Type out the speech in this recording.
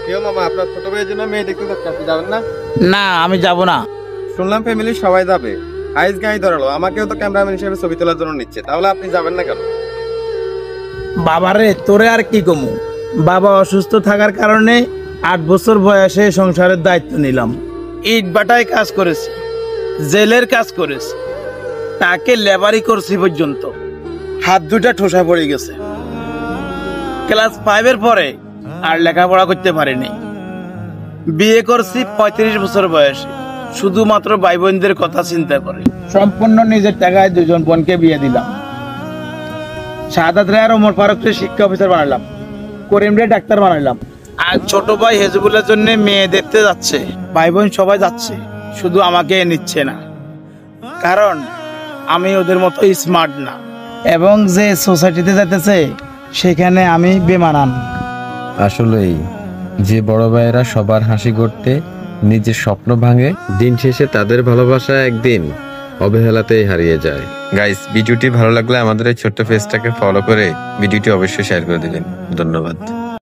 কেউ মামা আপনার ছোট ভাইয়ের জন্য মেয়ে দেখতে যাচ্ছে, আপনি যাবেন না? না আমি যাব না। শুনলাম ফ্যামিলির সবাই যাবে, আইস গাই ধরালো, আমাকেও তো ক্যামেরাম্যান হিসেবে ছবি তোলার জন্য নিচ্ছে, তাহলে আপনি যাবেন না কেন? বাবারে তোরে আর কি কমু, বাবা অসুস্থ থাকার কারণে 8 বছর বয়সে সংসারের দায়িত্ব নিলাম। ইট বাটায় কাজ করেছি, জেলের কাজ করেছি, তাকে লেবারি করছি পর্যন্ত। হাত দুটা ঠোসা পড়ে গেছে। ক্লাস 5-এর পরে আর লেখাপড়া করতে পারিনি। বিয়ে করছি 35 বছর বয়সে, শুধুমাত্র ভাই বোনদের কথা চিন্তা করে। সম্পূর্ণ নিজের টাকায় 2 বোনকে বিয়ে দিলাম। শাহাদাত রায় আর ওমর ফারুককে শিক্ষা অফিসার বানালাম, করিম রে ডাক্তার বানালাম। আর ছোট ভাই হেজবুলের জন্য মেয়ে দেখতে যাচ্ছে, ভাই বোন সবাই যাচ্ছে, শুধু আমাকে নিচ্ছে না, কারণ আমি ওদের মতো স্মার্ট না, এবং যে সোসাইটিতে যেতেছে সেখানে আমি বেমানান। আসলেই যে বড় ভাইয়েরা সবার হাসি করতে নিজের স্বপ্ন ভাঙে, দিন শেষে তাদের ভালোবাসা একদিন অবহেলাতেই হারিয়ে যায়। গাইস, ভিডিওটি ভালো লাগলে আমাদের এই ছোট্ট পেজটাকে ফলো করে ভিডিওটি অবশ্যই শেয়ার করে দিবেন। ধন্যবাদ।